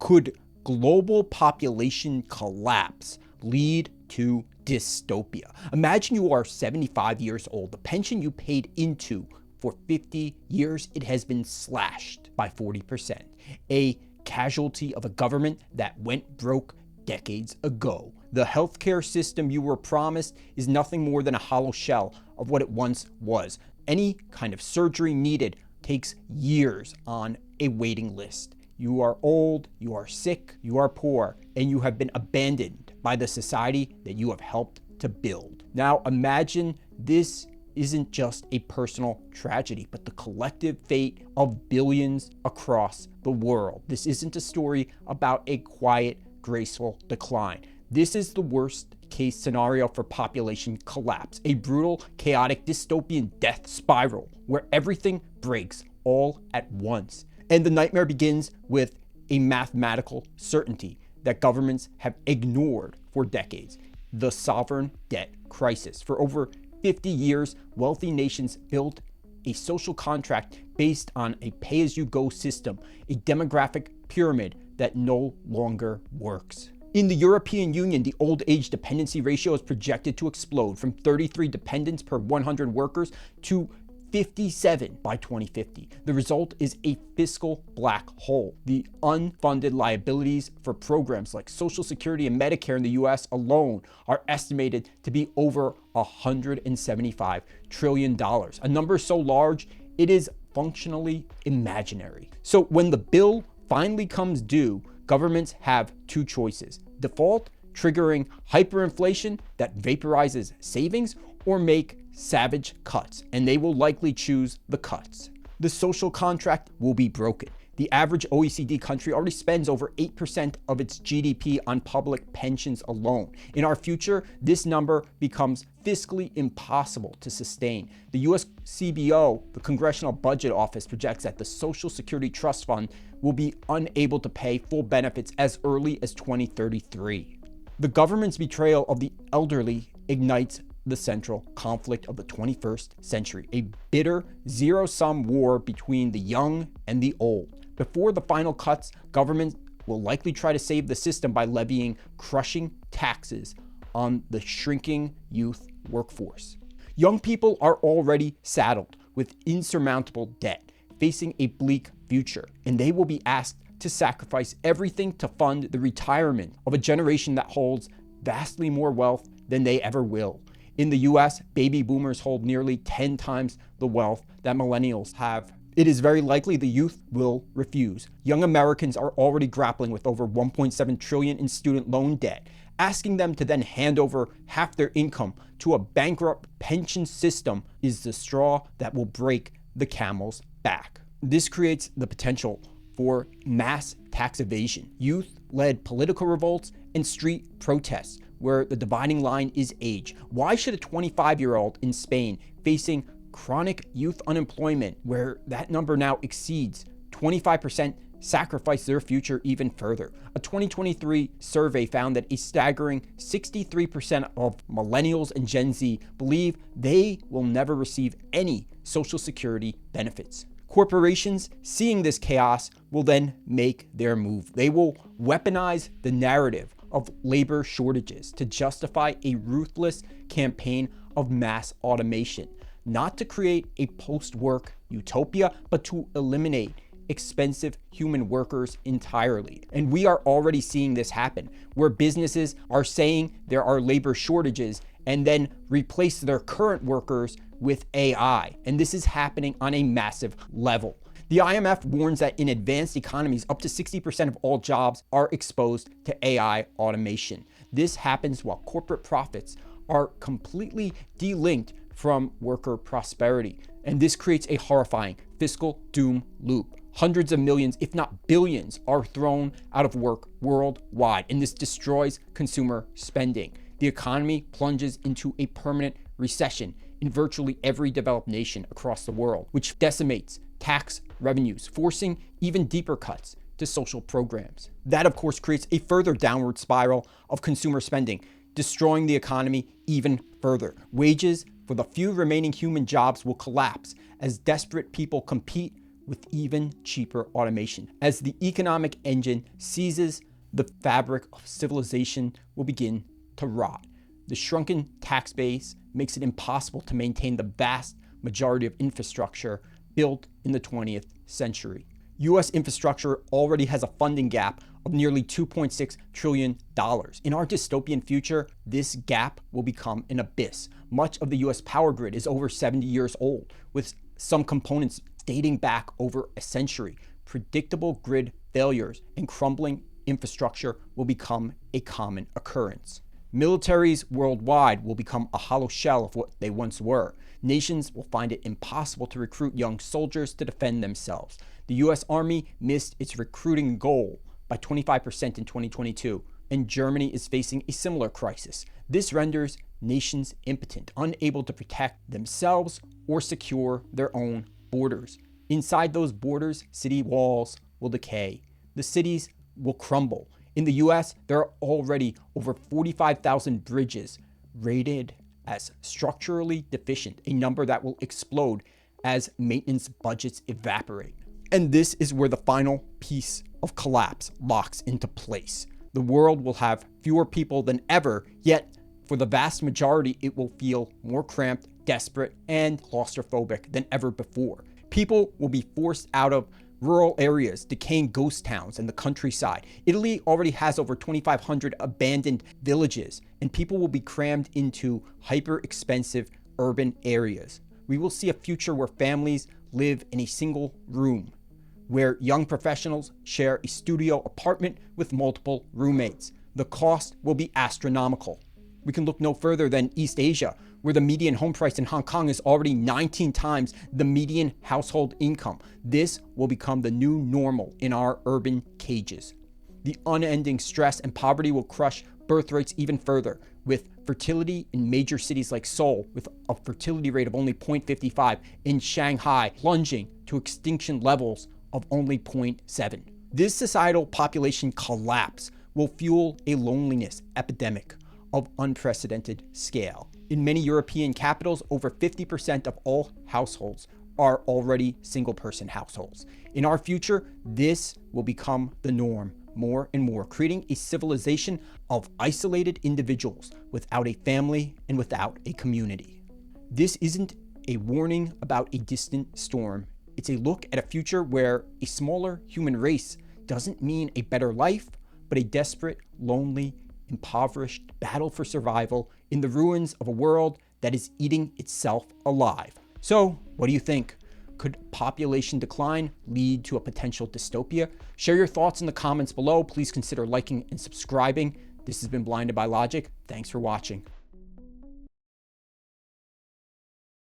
Could global population collapse lead to dystopia? Imagine you are 75 years old. The pension you paid into for 50 years, it has been slashed by 40%. A casualty of a government that went broke decades ago. The healthcare system you were promised is nothing more than a hollow shell of what it once was. Any kind of surgery needed takes years on a waiting list. You are old, you are sick, you are poor, and you have been abandoned by the society that you have helped to build. Now imagine this isn't just a personal tragedy, but the collective fate of billions across the world. This isn't a story about a quiet, graceful decline. This is the worst case scenario for population collapse, a brutal, chaotic, dystopian death spiral where everything breaks all at once. And the nightmare begins with a mathematical certainty that governments have ignored for decades: the sovereign debt crisis. For over 50 years, wealthy nations built a social contract based on a pay-as-you-go system, a demographic pyramid that no longer works. In the European Union, the old age dependency ratio is projected to explode from 33 dependents per 100 workers to 57 by 2050. The result is a fiscal black hole. The unfunded liabilities for programs like Social Security and Medicare in the US alone are estimated to be over $175 trillion, a number so large it is functionally imaginary. So when the bill finally comes due, governments have two choices: default, triggering hyperinflation that vaporizes savings, or make savage cuts, and they will likely choose the cuts. The social contract will be broken. The average OECD country already spends over 8% of its GDP on public pensions alone. In our future, this number becomes fiscally impossible to sustain. The US CBO, the Congressional Budget Office, projects that the Social Security Trust Fund will be unable to pay full benefits as early as 2033. The government's betrayal of the elderly ignites the central conflict of the 21st century, a bitter zero-sum war between the young and the old. Before the final cuts, government will likely try to save the system by levying crushing taxes on the shrinking youth workforce. Young people are already saddled with insurmountable debt, facing a bleak future, and they will be asked to sacrifice everything to fund the retirement of a generation that holds vastly more wealth than they ever will. In the US, baby boomers hold nearly 10 times the wealth that millennials have. It is very likely the youth will refuse. Young Americans are already grappling with over $1.7 trillion in student loan debt. Asking them to then hand over half their income to a bankrupt pension system is the straw that will break the camel's back. This creates the potential for mass tax evasion, youth-led political revolts, and street protests where the dividing line is age. Why should a 25-year-old in Spain facing chronic youth unemployment, where that number now exceeds 25%, sacrifice their future even further? A 2023 survey found that a staggering 63% of millennials and Gen Z believe they will never receive any Social Security benefits. Corporations, seeing this chaos, will then make their move. They will weaponize the narrative of labor shortages to justify a ruthless campaign of mass automation, not to create a post-work utopia, but to eliminate expensive human workers entirely. And we are already seeing this happen, where businesses are saying there are labor shortages and then replace their current workers with AI. And this is happening on a massive level. The IMF warns that in advanced economies, up to 60% of all jobs are exposed to AI automation. This happens while corporate profits are completely delinked from worker prosperity. And this creates a horrifying fiscal doom loop. Hundreds of millions, if not billions, are thrown out of work worldwide, and this destroys consumer spending. The economy plunges into a permanent recession in virtually every developed nation across the world, which decimates tax revenues, forcing even deeper cuts to social programs. That, of course, creates a further downward spiral of consumer spending, destroying the economy even further. Wages for the few remaining human jobs will collapse as desperate people compete with even cheaper automation. As the economic engine seizes, the fabric of civilization will begin to rot. The shrunken tax base makes it impossible to maintain the vast majority of infrastructure built in the 20th century. US infrastructure already has a funding gap of nearly $2.6 trillion. In our dystopian future, this gap will become an abyss. Much of the US power grid is over 70 years old, with some components dating back over a century. Predictable grid failures and crumbling infrastructure will become a common occurrence. Militaries worldwide will become a hollow shell of what they once were. Nations will find it impossible to recruit young soldiers to defend themselves. The US Army missed its recruiting goal by 25% in 2022, and Germany is facing a similar crisis. This renders nations impotent, unable to protect themselves or secure their own borders. Inside those borders, city walls will decay. The cities will crumble. In the US, there are already over 45,000 bridges rated as structurally deficient, a number that will explode as maintenance budgets evaporate. And this is where the final piece of collapse locks into place. The world will have fewer people than ever, yet for the vast majority, it will feel more cramped, desperate, and claustrophobic than ever before. People will be forced out of rural areas, decaying ghost towns, and the countryside. Italy already has over 2,500 abandoned villages, and people will be crammed into hyper-expensive urban areas. We will see a future where families live in a single room, where young professionals share a studio apartment with multiple roommates. The cost will be astronomical. We can look no further than East Asia, where the median home price in Hong Kong is already 19 times the median household income. This will become the new normal in our urban cages. The unending stress and poverty will crush birth rates even further, with fertility in major cities like Seoul with a fertility rate of only 0.55, in Shanghai plunging to extinction levels of only 0.7. This societal population collapse will fuel a loneliness epidemic of unprecedented scale. In many European capitals, over 50% of all households are already single-person households. In our future, this will become the norm more and more, creating a civilization of isolated individuals without a family and without a community. This isn't a warning about a distant storm. It's a look at a future where a smaller human race doesn't mean a better life, but a desperate, lonely, impoverished battle for survival in the ruins of a world that is eating itself alive. So, what do you think? Could population decline lead to a potential dystopia? Share your thoughts in the comments below. Please consider liking and subscribing. This has been Blinded by Logic. Thanks for watching.